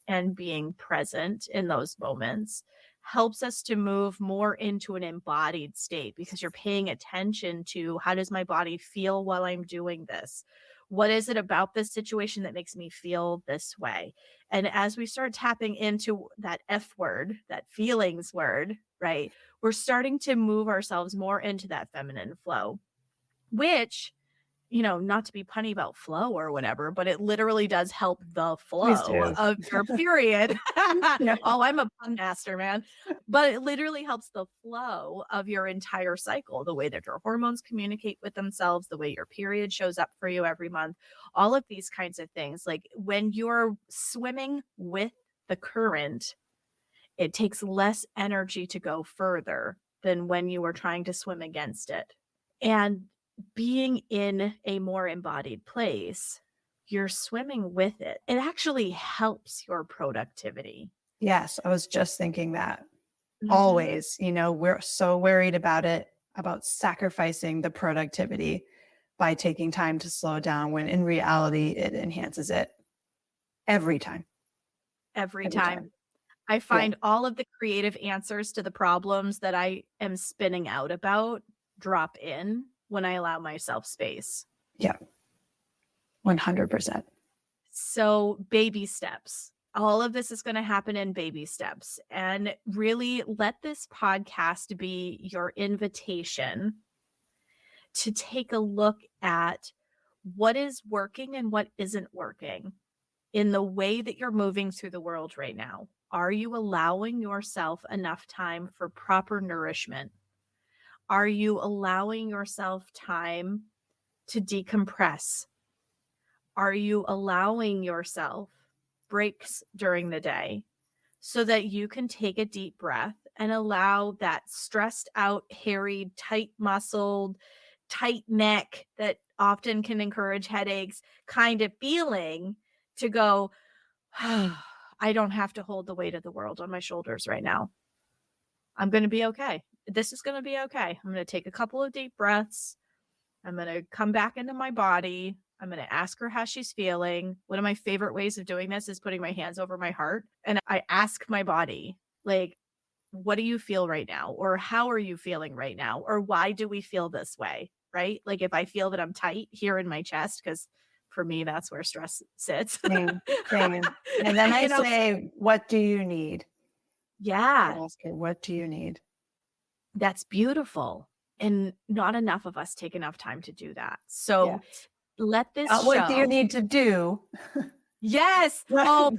and being present in those moments helps us to move more into an embodied state because you're paying attention to how does my body feel while I'm doing this? What is it about this situation that makes me feel this way? And as we start tapping into that F word, that feelings word, right, we're starting to move ourselves more into that feminine flow, which, not to be punny about flow or whatever, but it literally does help the Please flow do. of your period. Yeah. Oh, I'm a pun master, man. But it literally helps the flow of your entire cycle, the way that your hormones communicate with themselves, the way your period shows up for you every month, all of these kinds of things. Like when you're swimming with the current, it takes less energy to go further than when you were trying to swim against it. And being in a more embodied place, you're swimming with it. It actually helps your productivity. Yes, I was just thinking that. Mhm. Always, we're so worried about it, about sacrificing the productivity by taking time to slow down, when in reality, it enhances it every time. Every Every time. time. I Yeah. find all of the creative answers to the problems that I am spinning out about drop in when I allow myself space. Yeah. 100%. So, baby steps. All of this is going to happen in baby steps. And really let this podcast be your invitation to take a look at what is working and what isn't working in the way that you're moving through the world right now. Are you allowing yourself enough time for proper nourishment? Are you allowing yourself time to decompress? Are you allowing yourself breaks during the day so that you can take a deep breath and allow that stressed out, harried, tight muscled, tight neck that often can encourage headaches kind of feeling to go, I don't have to hold the weight of the world on my shoulders right now. I'm going to be okay. This is going to be okay. I'm going to take a couple of deep breaths. I'm going to come back into my body. I'm going to ask her how she's feeling. One of my favorite ways of doing this is putting my hands over my heart. And I ask my body, like, what do you feel right now? Or how are you feeling right now? Or why do we feel this way? Right? Like if I feel that I'm tight here in my chest, because for me, that's where stress sits. Same. And then I You know? say, what do you need? I Yeah, ask her, what do you need? that's beautiful. And not enough of us take enough time to do that. So Yes. let this What do you show. need to do? Yes. Oh,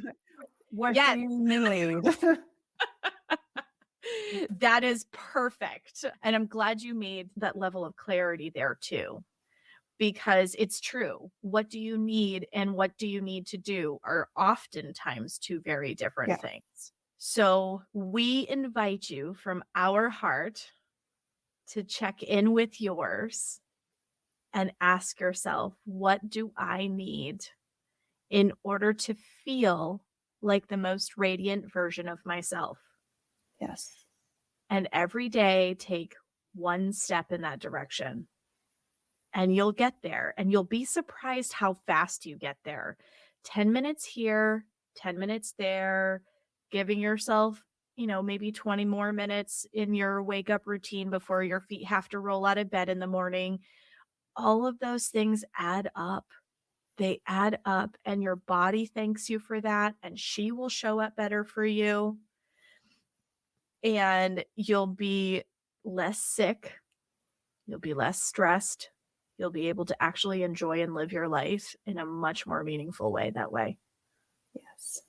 What yes. do you need? That is perfect. And I'm glad you made that level of clarity there too, because it's true. What do you need and what do you need to do are oftentimes two very different Yeah. things. So we invite you from our heart to check in with yours and ask yourself, what do I need in order to feel like the most radiant version of myself? Yes. And every day take one step in that direction. And you'll get there. And you'll be surprised how fast you get there. 10 minutes here, 10 minutes there, giving yourself, maybe 20 more minutes in your wake up routine before your feet have to roll out of bed in the morning. All of those things add up. They add up, and your body thanks you for that. And she will show up better for you. And you'll be less sick. You'll be less stressed. You'll be able to actually enjoy and live your life in a much more meaningful way that way. Yes.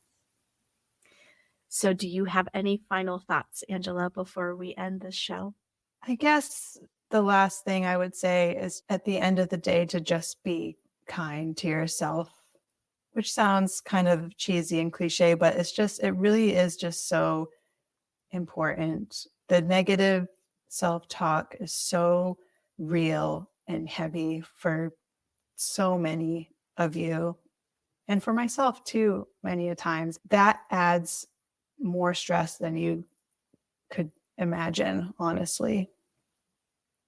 So do you have any final thoughts, Angela, before we end this show? I guess the last thing I would say is at the end of the day to just be kind to yourself, which sounds kind of cheesy and cliche, but it really is just so important. The negative self-talk is so real and heavy for so many of you, and for myself too, many a times. That adds more stress than you could imagine, honestly.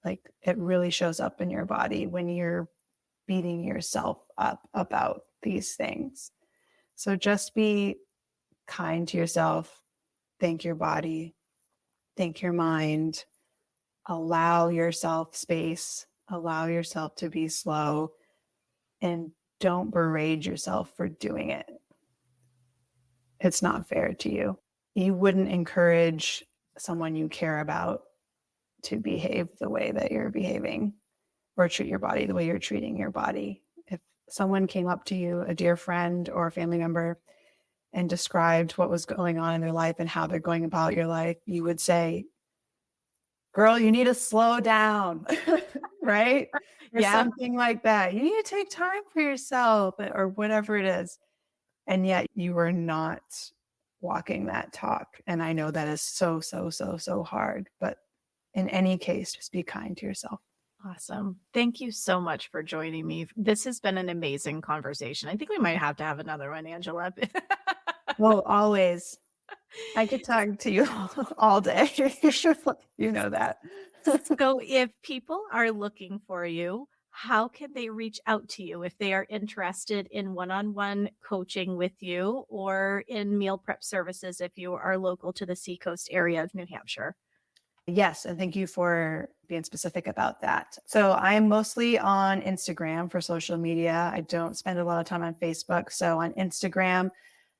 Like it really shows up in your body when you're beating yourself up about these things. So just be kind to yourself, thank your body, think your mind, allow yourself space, allow yourself to be slow, and don't berate yourself for doing it. It's not fair to you. You wouldn't encourage someone you care about to behave the way that you're behaving or treat your body the way you're treating your body. If someone came up to you, a dear friend or a family member, and described what was going on in their life and how they're going about your life, you would say, girl, you need to slow down, right? Or something like that. You need to take time for yourself or whatever it is. And yet you are not walking that talk. And I know that is so, so, so, so hard. But in any case, just be kind to yourself. Awesome. Thank you so much for joining me. This has been an amazing conversation. I think we might have to have another one, Angela. Well, always. I could talk to you all day. You know that. So if people are looking for you, how can they reach out to you if they are interested in one-on-one coaching with you or in meal prep services if you are local to the Seacoast area of New Hampshire? Yes, and thank you for being specific about that. So I'm mostly on Instagram for social media. I don't spend a lot of time on Facebook. So on Instagram,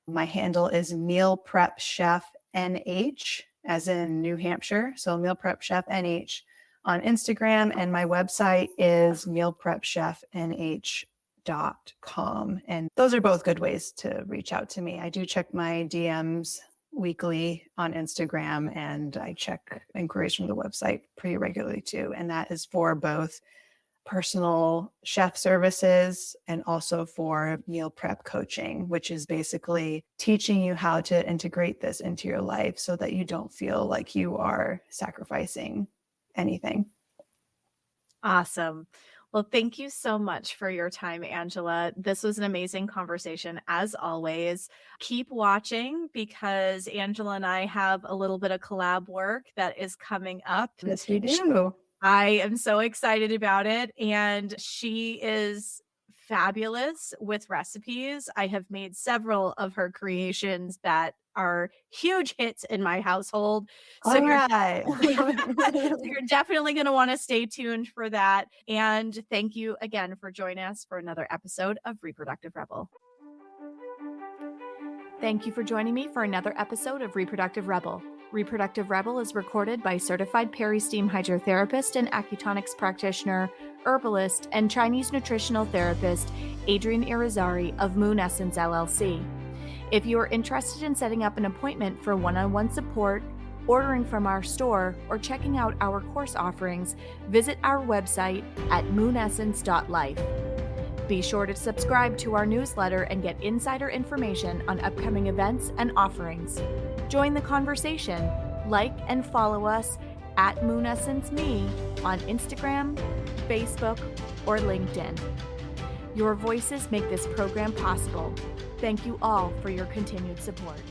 my handle is Meal Prep Chef NH, as in New Hampshire. So Meal Prep Chef NH on Instagram, and my website is mealprepchefnh.com. And those are both good ways to reach out to me. I do check my DMs weekly on Instagram, and I check inquiries from the website pretty regularly too. And that is for both personal chef services and also for meal prep coaching, which is basically teaching you how to integrate this into your life so that you don't feel like you are sacrificing anything. Awesome. Well, thank you so much for your time, Angela. This was an amazing conversation, as always. Keep watching because Angela and I have a little bit of collab work that is coming up. Yes, we do. I am so excited about it. And she is fabulous with recipes. I have made several of her creations that are huge hits in my household. So All right. you're definitely going to want to stay tuned for that. And thank you again for joining us for another episode of Reproductive Rebel. Thank you for joining me for another episode of Reproductive Rebel. Reproductive Rebel is recorded by certified peri-steam hydrotherapist and acutonics practitioner, herbalist, and Chinese nutritional therapist Adrienne Irizarry of Moon Essence LLC. If you are interested in setting up an appointment for one-on-one support, ordering from our store, or checking out our course offerings, visit our website at moonessence.life. Be sure to subscribe to our newsletter and get insider information on upcoming events and offerings. Join the conversation. Like and follow us at Moon Essence Me on Instagram, Facebook, or LinkedIn. Your voices make this program possible. Thank you all for your continued support.